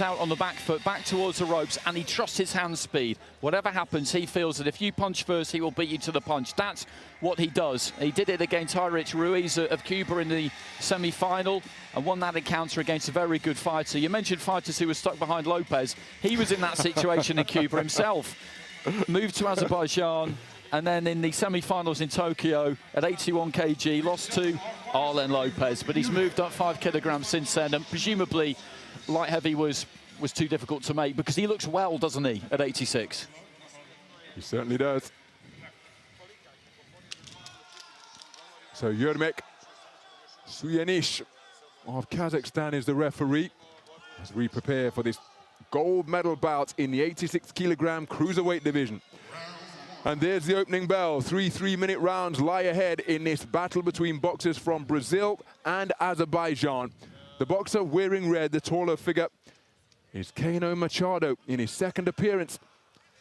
out on the back foot, back towards the ropes, and he trusts his hand speed. Whatever happens, he feels that if you punch first, he will beat you to the punch. That's what he does. He did it against Heinrich Ruiz of Cuba in the semi-final and won that encounter against a very good fighter. You mentioned fighters who were stuck behind Lopez. He was in that situation in Cuba himself. Moved to Azerbaijan, and then in the semi-finals in Tokyo at 81 kg, lost to Arlen Lopez. But he's moved up 5 kilograms since then, and presumably light heavy was too difficult to make, because he looks well, doesn't he, at 86? He certainly does. So Yermek Suyanish of Kazakhstan is the referee as we prepare for this gold medal bout in the 86 kilogram cruiserweight division. And there's the opening bell. 3 3-minute rounds lie ahead in this battle between boxers from Brazil and Azerbaijan. The boxer wearing red, the taller figure, is Keno Machado in his second appearance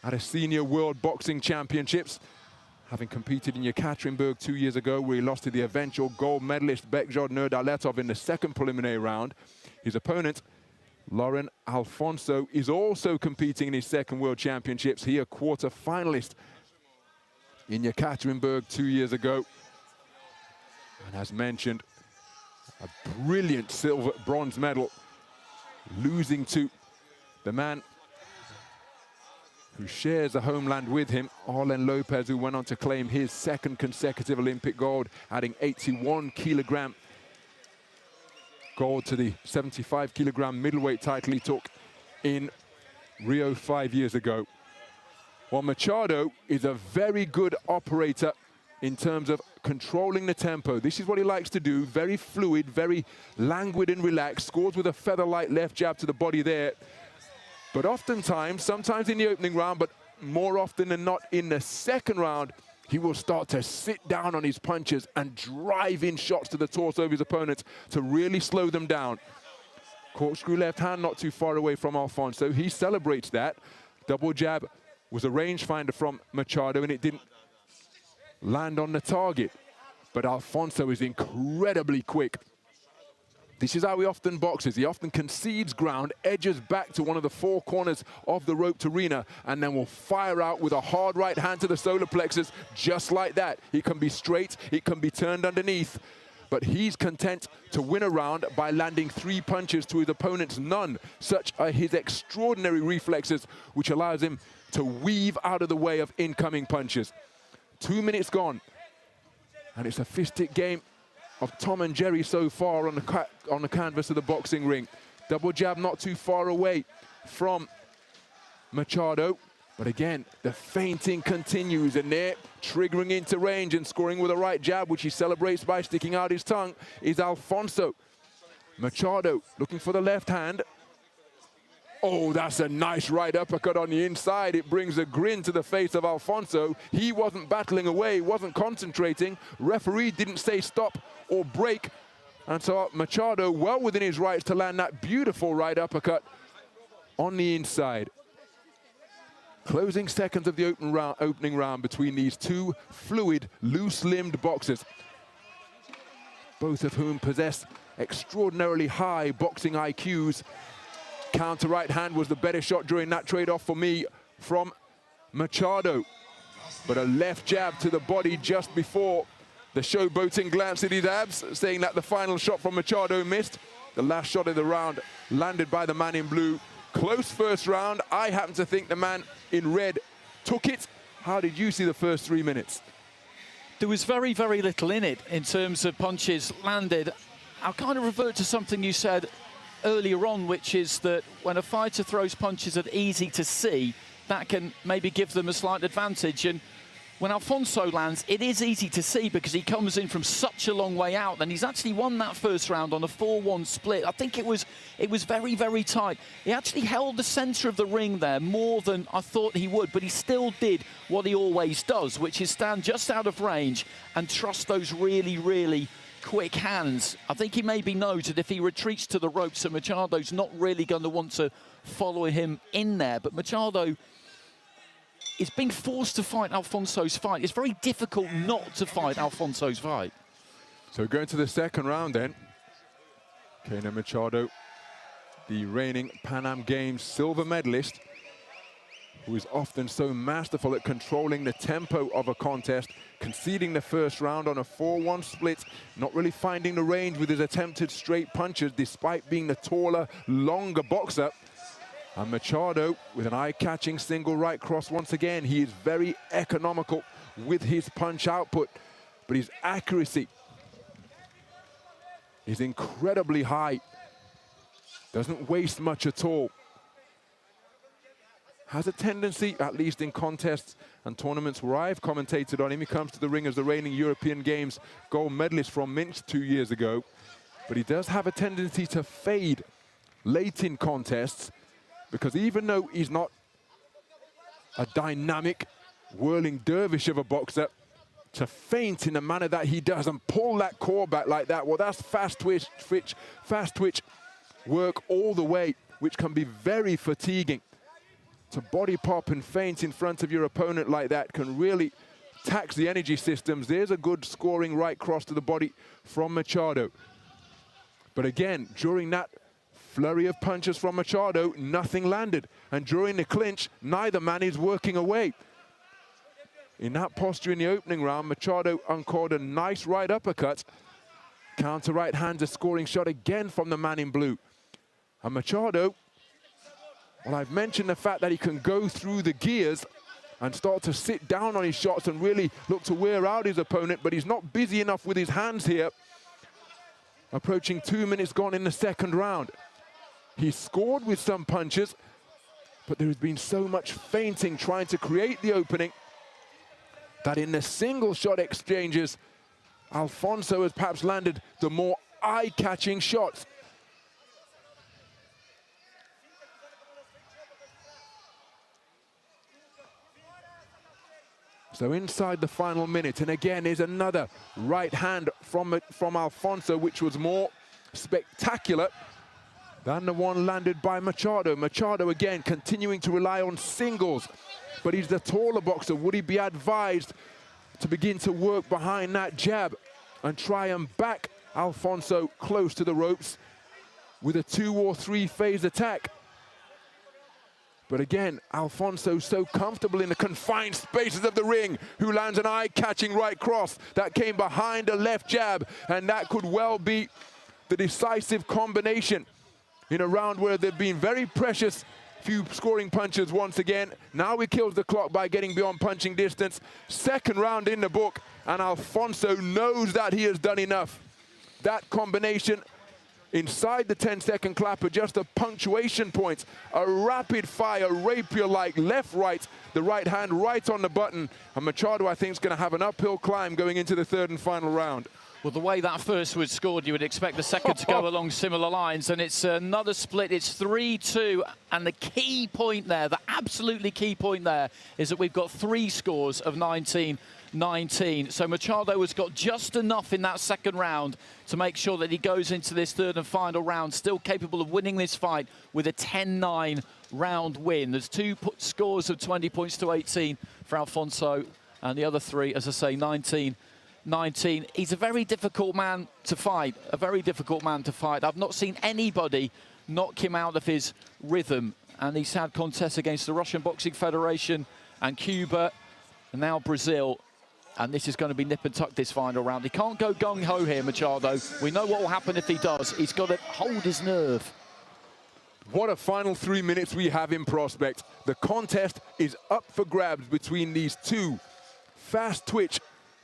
at a senior world boxing championships, having competed in Yekaterinburg 2 years ago, where he lost to the eventual gold medalist Bekjod Nurdaletov in the second preliminary round. His opponent, Loren Alfonso, is also competing in his second world championships. He a quarter finalist in Yekaterinburg 2 years ago. And as mentioned, a brilliant bronze medal, losing to the man who shares a homeland with him, Arlen Lopez, who went on to claim his second consecutive Olympic gold, adding 81 kilogram gold to the 75 kilogram middleweight title he took in Rio 5 years ago. While Machado is a very good operator in terms of controlling the tempo. This is what he likes to do, very fluid, very languid and relaxed, scores with a feather-light left jab to the body there. But oftentimes, sometimes in the opening round, but more often than not in the second round, he will start to sit down on his punches and drive in shots to the torso of his opponents to really slow them down. Corkscrew left hand not too far away from Alfonso. He celebrates that. Double jab was a rangefinder from Machado, and it didn't land on the target. But Alfonso is incredibly quick. This is how he often boxes. He often concedes ground, edges back to one of the 4 corners of the roped arena, and then will fire out with a hard right hand to the solar plexus, just like that. It can be straight, it can be turned underneath, but he's content to win a round by landing 3 punches to his opponent's none. Such are his extraordinary reflexes, which allows him to weave out of the way of incoming punches. 2 minutes gone, and it's a fistic game of Tom and Jerry so far on the canvas of the boxing ring. Double jab not too far away from Machado, but again, the feinting continues, and there, triggering into range and scoring with a right jab, which he celebrates by sticking out his tongue, is Alfonso. Machado looking for the left hand. Oh, that's a nice right uppercut on the inside. It brings a grin to the face of Alfonso. He wasn't battling away, wasn't concentrating. Referee didn't say stop or break. And so Machado well within his rights to land that beautiful right uppercut on the inside. Closing seconds of the opening round between these two fluid, loose-limbed boxers, both of whom possess extraordinarily high boxing IQs. Counter right hand was the better shot during that trade-off for me from Machado. But a left jab to the body just before the showboating glance at his abs, saying that the final shot from Machado missed. The last shot of the round landed by the man in blue. Close first round. I happen to think the man in red took it. How did you see the first 3 minutes? There was very, very little in it in terms of punches landed. I'll kind of revert to something you said earlier on, which is that when a fighter throws punches that are easy to see, that can maybe give them a slight advantage. And when Alfonso lands, it is easy to see because he comes in from such a long way out, and he's actually won that first round on a 4-1 split. I think it was very, very tight. He actually held the center of the ring there more than I thought he would, but he still did what he always does, which is stand just out of range and trust those really, really quick hands. I think he maybe knows that if he retreats to the ropes, so Machado's not really going to want to follow him in there. But Machado is being forced to fight Alfonso's fight. It's very difficult not to fight Alfonso's fight. So going to the second round then. Keno Machado, the reigning Pan Am Games silver medalist, who is often so masterful at controlling the tempo of a contest, conceding the first round on a 4-1 split, not really finding the range with his attempted straight punches despite being the taller, longer boxer. And Machado with an eye-catching single right cross once again. He is very economical with his punch output, but his accuracy is incredibly high. Doesn't waste much at all. Has a tendency, at least in contests and tournaments where I've commentated on him, he comes to the ring as the reigning European Games gold medalist from Minsk 2 years ago. But he does have a tendency to fade late in contests, because even though he's not a dynamic, whirling dervish of a boxer, to feint in the manner that he does and pull that core back like that, well, that's fast twitch work all the way, which can be very fatiguing. To body pop and feint in front of your opponent like that can really tax the energy systems. There's a good scoring right cross to the body from Machado. But again, during that flurry of punches from Machado, nothing landed. And during the clinch, neither man is working away. In that posture in the opening round, Machado uncored a nice right uppercut. Counter right hand, a scoring shot again from the man in blue. And Machado, well, I've mentioned the fact that he can go through the gears and start to sit down on his shots and really look to wear out his opponent, but he's not busy enough with his hands here. Approaching 2 minutes gone in the second round. He's scored with some punches, but there has been so much feinting trying to create the opening that in the single shot exchanges, Alfonso has perhaps landed the more eye-catching shots. So inside the final minute, and again is another right hand from Alfonso, which was more spectacular than the one landed by Machado. Machado again continuing to rely on singles, but he's the taller boxer. Would he be advised to begin to work behind that jab and try and back Alfonso close to the ropes with a 2 or 3 phase attack? But again, Alfonso so comfortable in the confined spaces of the ring, who lands an eye-catching right cross that came behind a left jab, and that could well be the decisive combination in a round where there have been very precious few scoring punches once again. Now he kills the clock by getting beyond punching distance. Second round in the book, and Alfonso knows that he has done enough. That combination inside the 10-second clapper, just a punctuation point, a rapid-fire, rapier-like left-right, the right hand right on the button. And Machado, I think, is going to have an uphill climb going into the third and final round. Well, the way that first was scored, you would expect the second to go along similar lines, and it's another split. It's 3-2, and the key point there, the absolutely key point there, is that we've got 3 scores of 19-19. So Machado has got just enough in that second round to make sure that he goes into this third and final round still capable of winning this fight with a 10-9 round win. There's 2 scores of 20 points to 18 for Alfonso, and the other 3, as I say, 19-19. He's a very difficult man to fight, a very difficult man to fight. I've not seen anybody knock him out of his rhythm, and he's had contests against the Russian Boxing Federation and Cuba, and now Brazil. And this is going to be nip and tuck this final round. He can't go gung-ho here, Machado. We know what will happen if he does. He's got to hold his nerve. What a final 3 minutes we have in prospect. The contest is up for grabs between these 2 fast twitch,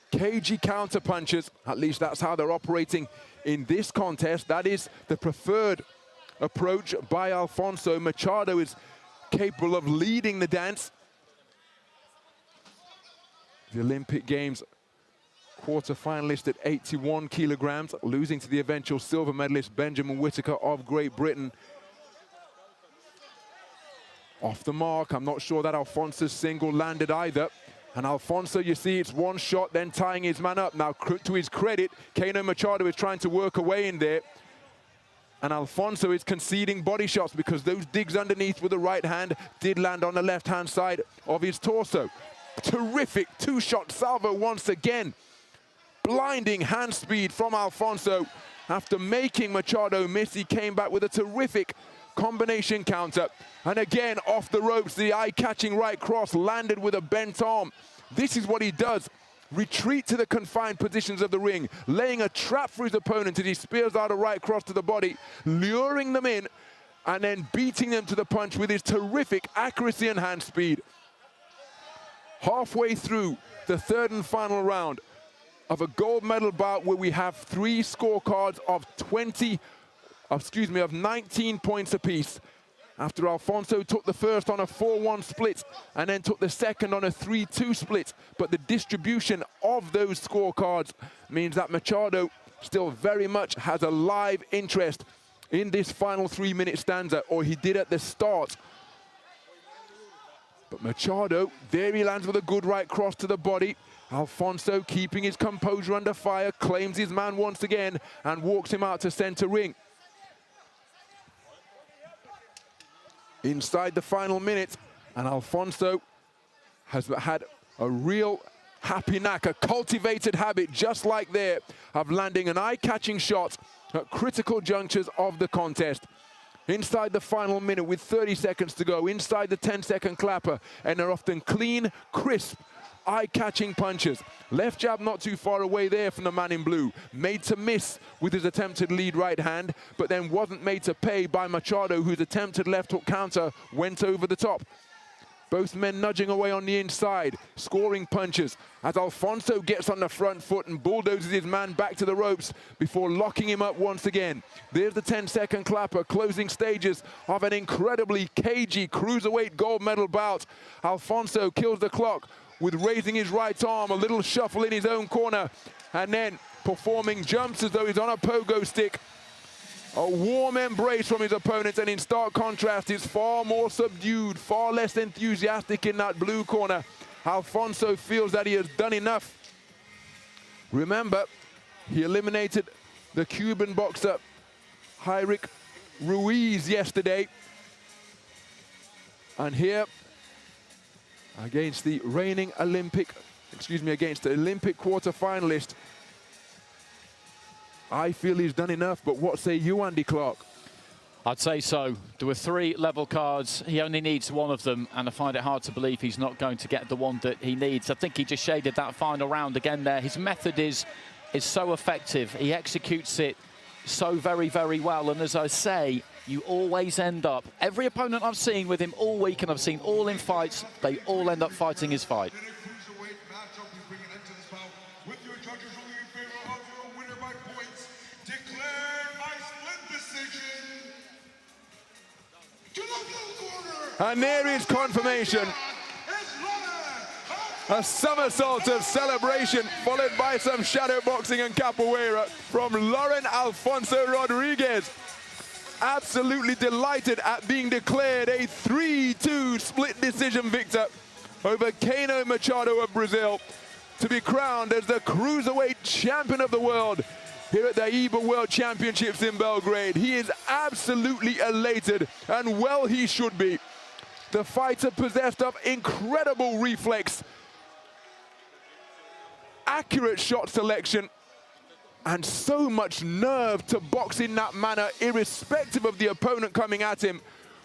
cagey counter punches. At least that's how they're operating in this contest. That is the preferred approach by Alfonso. Machado is capable of leading the dance. The Olympic Games quarter-finalist at 81 kilograms, losing to the eventual silver medalist Benjamin Whittaker of Great Britain. Off the mark, I'm not sure that Alfonso's single landed either. And Alfonso, you see, it's one shot, then tying his man up. Now, to his credit, Keno Machado is trying to work away in there. And Alfonso is conceding body shots because those digs underneath with the right hand did land on the left-hand side of his torso. Terrific 2-shot salvo once again. Blinding hand speed from Alfonso. After making Machado miss, he came back with a terrific combination counter. And again, off the ropes, the eye-catching right cross landed with a bent arm. This is what he does. Retreat to the confined positions of the ring, laying a trap for his opponent as he spears out a right cross to the body, luring them in, and then beating them to the punch with his terrific accuracy and hand speed. Halfway through the third and final round of a gold medal bout where we have 3 scorecards of 19 points apiece. After Alfonso took the first on a 4-1 split and then took the second on a 3-2 split. But the distribution of those scorecards means that Machado still very much has a live interest in this final 3-minute stanza, or he did at the start. But Machado, there he lands with a good right cross to the body. Alfonso, keeping his composure under fire, claims his man once again and walks him out to center ring. Inside the final minute, and Alfonso has had a real happy knack, a cultivated habit just like there, of landing an eye-catching shot at critical junctures of the contest. Inside the final minute with 30 seconds to go, inside the 10-second clapper, and they're often clean, crisp, eye-catching punches. Left jab not too far away there from the man in blue. Made to miss with his attempted lead right hand, but then wasn't made to pay by Machado, whose attempted left hook counter went over the top. Both men nudging away on the inside, scoring punches, as Alfonso gets on the front foot and bulldozes his man back to the ropes before locking him up once again. There's the 10-second clapper, closing stages of an incredibly cagey cruiserweight gold medal bout. Alfonso kills the clock with raising his right arm, a little shuffle in his own corner, and then performing jumps as though he's on a pogo stick. A warm embrace from his opponent, and in stark contrast, is far more subdued, far less enthusiastic in that blue corner. Alfonso feels that he has done enough. Remember, he eliminated the Cuban boxer Jairik Ruiz yesterday. And here, against the reigning against the Olympic quarter-finalist, I feel he's done enough, but what say you, Andy Clark? I'd say so. There were 3 level cards. He only needs one of them, and I find it hard to believe he's not going to get the one that he needs. I think he just shaded that final round again there. His method is so effective. He executes it so very, very well. And as I say, you always end up, every opponent I've seen with him all week, and I've seen all in fights, they all end up fighting his fight. And there is confirmation. A somersault of celebration, followed by some shadow boxing and capoeira from Loren Alfonso Rodriguez. Absolutely delighted at being declared a 3-2 split decision victor over Keno Machado of Brazil, to be crowned as the cruiserweight champion of the world here at the AIBA World Championships in Belgrade. He is absolutely elated, and well he should be. The fighter possessed of incredible reflex, accurate shot selection, and so much nerve to box in that manner, irrespective of the opponent coming at him.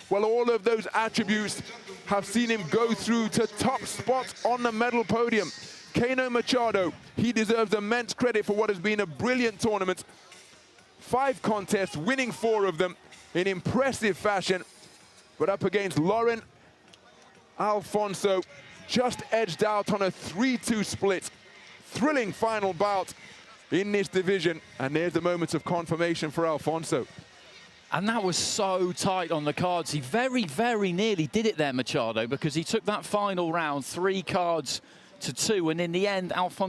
Well, all of those attributes have seen him go through to top spots on the medal podium. Keno Machado, he deserves immense credit for what has been a brilliant tournament. 5 contests, winning 4 of them in impressive fashion. But up against Loren Alfonso, just edged out on a 3-2 split. Thrilling final bout in this division. And there's the moment of confirmation for Alfonso. And that was so tight on the cards. He very, very nearly did it there, Machado, because he took that final round 3 cards to 2, and in the end, Alfonso